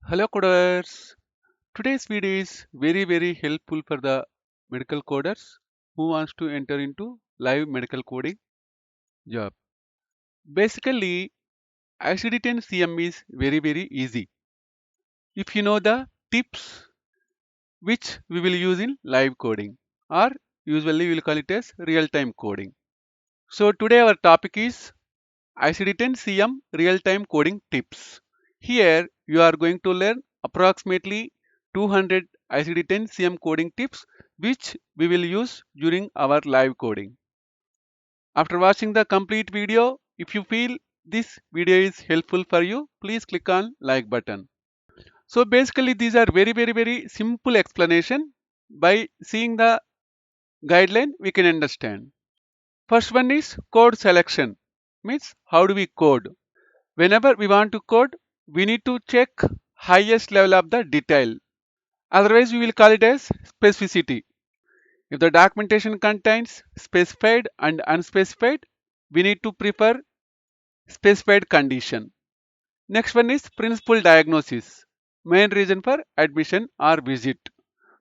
Hello coders. Today's video is very helpful for the medical coders who wants to enter into live medical coding job. Basically, ICD-10 CM is very easy. If you know the tips which we will use in live coding, or usually we will call it as real-time coding. So today our topic is ICD-10 CM real-time coding tips. Here you are going to learn approximately 200 ICD-10 CM coding tips which we will use during our live coding. After watching the complete video, if you feel this video is helpful for you, please click on like button. So basically these are very simple explanation. By seeing the guideline we can understand. First one is code selection, means how do we code. Whenever we want to code, we need to check highest level of the detail. Otherwise, we will call it as specificity. If the documentation contains specified and unspecified, we need to prefer specified condition. Next one is principal diagnosis, main reason for admission or visit.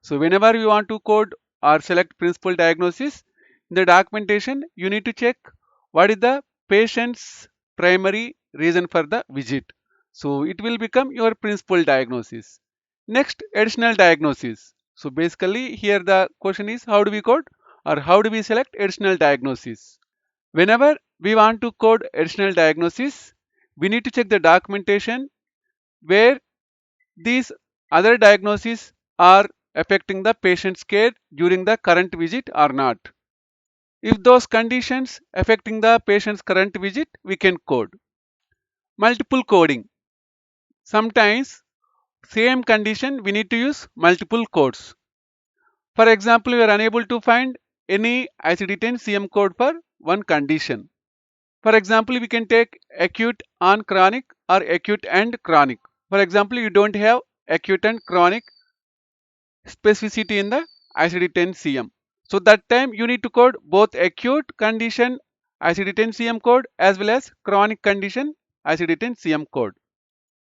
So whenever you want to code or select principal diagnosis, in the documentation, you need to check what is the patient's primary reason for the visit. So it will become your principal diagnosis. Next, additional diagnosis. So basically here the question is how do we code or how do we select additional diagnosis? Whenever we want to code additional diagnosis, we need to check the documentation where these other diagnoses are affecting the patient's care during the current visit or not. If those conditions affecting the patient's current visit, we can code. Multiple coding. Sometimes same condition we need to use multiple codes. For example, we are unable to find any ICD-10 CM code for one condition. For example, we can take acute on chronic or acute and chronic. For example, you don't have acute and chronic specificity in the ICD-10 CM. So that time you need to code both acute condition ICD-10 CM code as well as chronic condition ICD-10 CM code.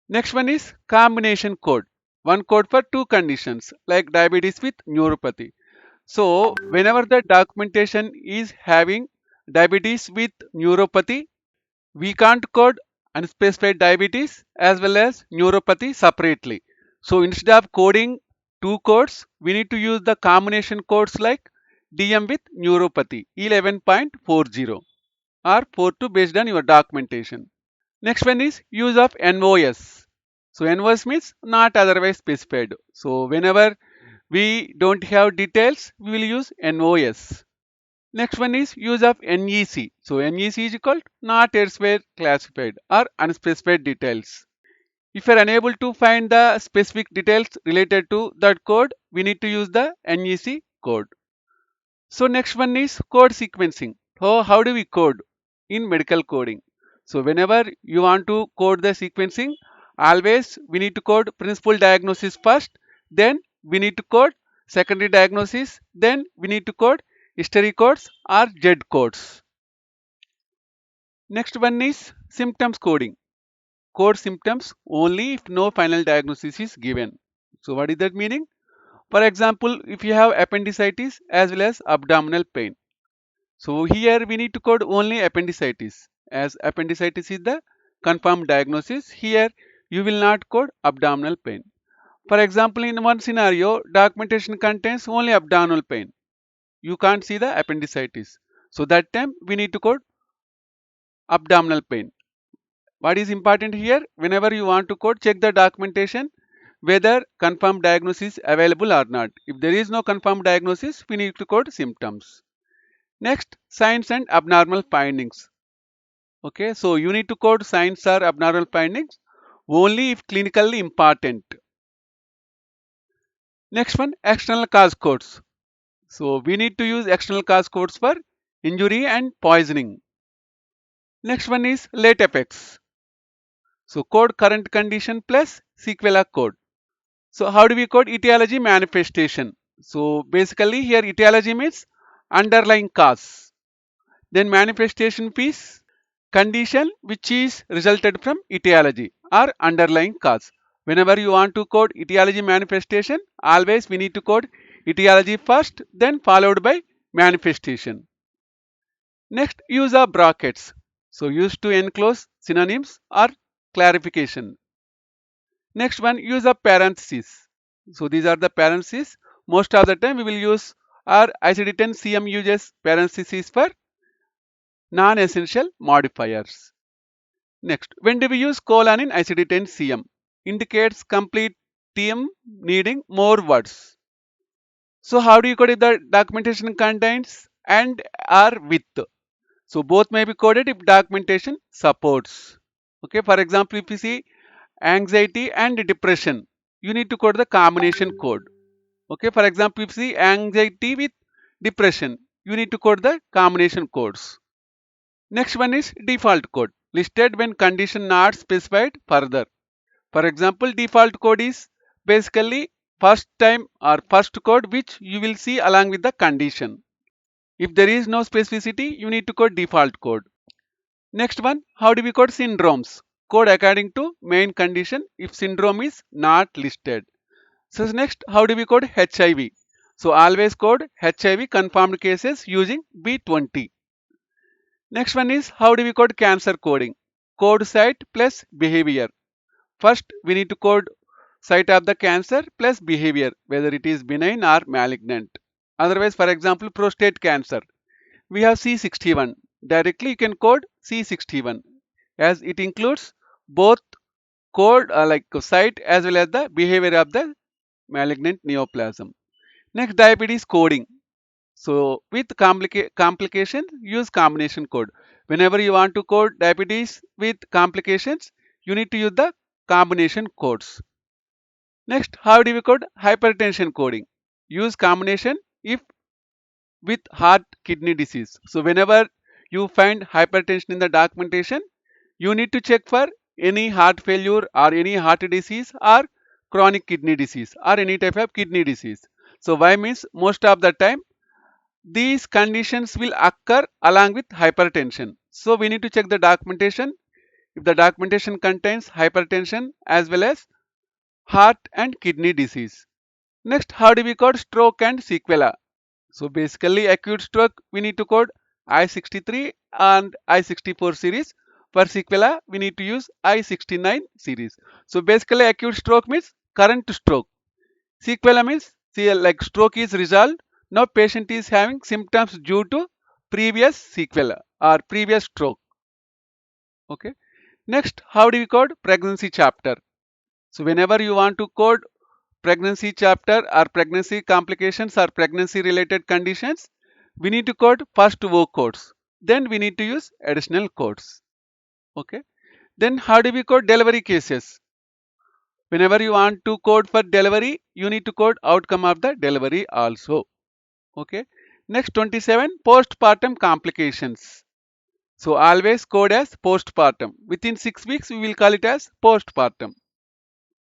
Next one is combination code. One code for two conditions like diabetes with neuropathy. So whenever the documentation is having diabetes with neuropathy, we can't code unspecified diabetes as well as neuropathy separately. So instead of coding two codes, we need to use the combination codes like DM with neuropathy 11.40 or 42 based on your documentation. Next one is use of NOS. So NOS means not otherwise specified. So whenever we don't have details, we will use NOS. Next one is use of NEC. So NEC is equal to not elsewhere classified or unspecified details. If you are unable to find the specific details related to that code, we need to use the NEC code. So next one is code sequencing. So how do we code in medical coding? So whenever you want to code the sequencing, always we need to code principal diagnosis first, then we need to code secondary diagnosis, then we need to code history codes or Z codes. Next one is symptoms coding. Code symptoms only if no final diagnosis is given. So what is that meaning? For example, if you have appendicitis as well as abdominal pain. So here we need to code only appendicitis, as appendicitis is the confirmed diagnosis. Here you will not code abdominal pain. For example, in one scenario, documentation contains only abdominal pain. You can't see the appendicitis. So that time we need to code abdominal pain. What is important here? Whenever you want to code, check the documentation whether confirmed diagnosis is available or not. If there is no confirmed diagnosis, we need to code symptoms. Next, signs and abnormal findings. Okay, so you need to code signs or abnormal findings only if clinically important. Next one, external cause codes. So we need to use external cause codes for injury and poisoning. Next one is late effects. So code current condition plus sequela code. So how do we code etiology manifestation? So basically here etiology means underlying cause. Then manifestation is condition which is resulted from etiology or underlying cause. Whenever you want to code etiology manifestation, always we need to code etiology first, then followed by manifestation. Next, use of brackets. So used to enclose synonyms or clarification. Next one, use of parentheses. So these are the parentheses. Most of the time we will use our ICD-10 CM uses parentheses for non-essential modifiers. Next, when do we use colon in ICD-10 CM? Indicates complete TM needing more words. So how do you code if the documentation contains and or with? So both may be coded if documentation supports. Okay, for example, if you see anxiety and depression, you need to code the combination code. Okay, for example, if you see anxiety with depression, you need to code the combination codes. Next one is default code, listed when condition not specified further. For example, default code is basically first time or first code which you will see along with the condition. If there is no specificity, you need to code default code. Next one, how do we code syndromes? Code according to main condition if syndrome is not listed. So next, how do we code HIV? So always code HIV confirmed cases using B20. Next one is how do we code cancer coding? Code site plus behavior. First, we need to code site of the cancer plus behavior, whether it is benign or malignant. Otherwise, for example, prostate cancer, we have C61. Directly, you can code C61 as it includes both code like site as well as the behavior of the malignant neoplasm. Next, diabetes coding. So with complication, use combination code. Whenever you want to code diabetes with complications, you need to use the combination codes. Next, how do we code hypertension coding? Use combination if with heart kidney disease. So whenever you find hypertension in the documentation, you need to check for any heart failure or any heart disease or chronic kidney disease or any type of kidney disease. So why means most of the time these conditions will occur along with hypertension. So we need to check the documentation if the documentation contains hypertension as well as heart and kidney disease. Next, how do we code stroke and sequela? So basically acute stroke we need to code I63 and I64 series. For sequela we need to use I69 series. So basically acute stroke means current stroke. Sequela means see, like stroke is resolved. Now patient is having symptoms due to previous sequela or previous stroke. Okay. Next, how do we code pregnancy chapter? So whenever you want to code pregnancy chapter or pregnancy complications or pregnancy related conditions, we need to code first O codes. Then we need to use additional codes. Okay. Then how do we code delivery cases? Whenever you want to code for delivery, you need to code outcome of the delivery also. Okay. Next 27, postpartum complications. So always code as postpartum. Within 6 weeks, we will call it as postpartum.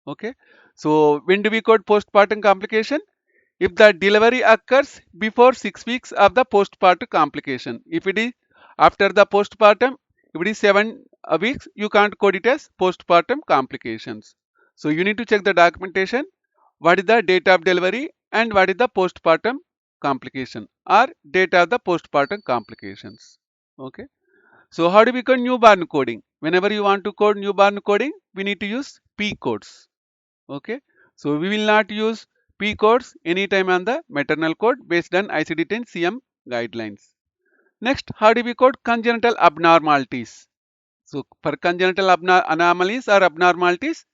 Okay. So when do we code postpartum complication? If the delivery occurs before 6 weeks of the postpartum complication. If it is after the postpartum, if it is 7 weeks, you can't code it as postpartum complications. So you need to check the documentation. What is the date of delivery and what is the postpartum complication or date of the postpartum complications. Okay. So how do we code newborn coding? Whenever you want to code newborn coding, we need to use P codes. Okay. So we will not use P codes anytime on the maternal code based on ICD-10 CM guidelines. Next, how do we code congenital abnormalities? So for congenital anomalies or abnormalities,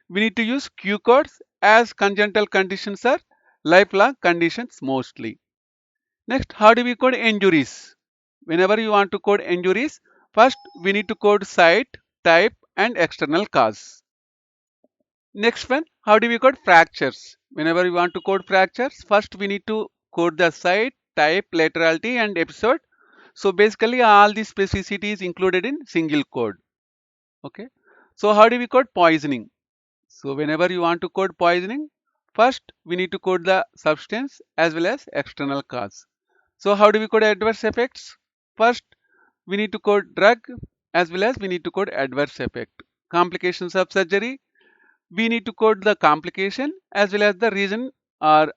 we need to use Q codes as congenital conditions are lifelong conditions mostly. Next, how do we code injuries? Whenever you want to code injuries, first we need to code site, type and external cause. Next one, how do we code fractures? Whenever we want to code fractures, first we need to code the site, type, laterality and episode. So basically all the specificity is included in single code. Okay. So how do we code poisoning? So whenever you want to code poisoning, first we need to code the substance as well as external cause. So how do we code adverse effects? First we need to code drug as well as we need to code adverse effect. Complications of surgery, we need to code the complication as well as the reason or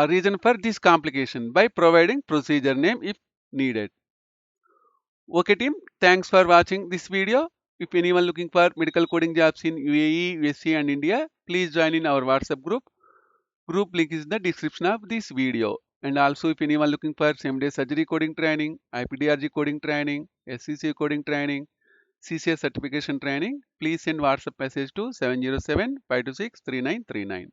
reason for this complication by providing procedure name if needed. Okay team, thanks for watching this video. If anyone looking for medical coding jobs in UAE, USA and India, please join in our WhatsApp group. Group link is in the description of this video. And also if anyone looking for same-day surgery coding training, IPDRG coding training, SCCA coding training, CCS certification training, please send WhatsApp message to 707-526-3939.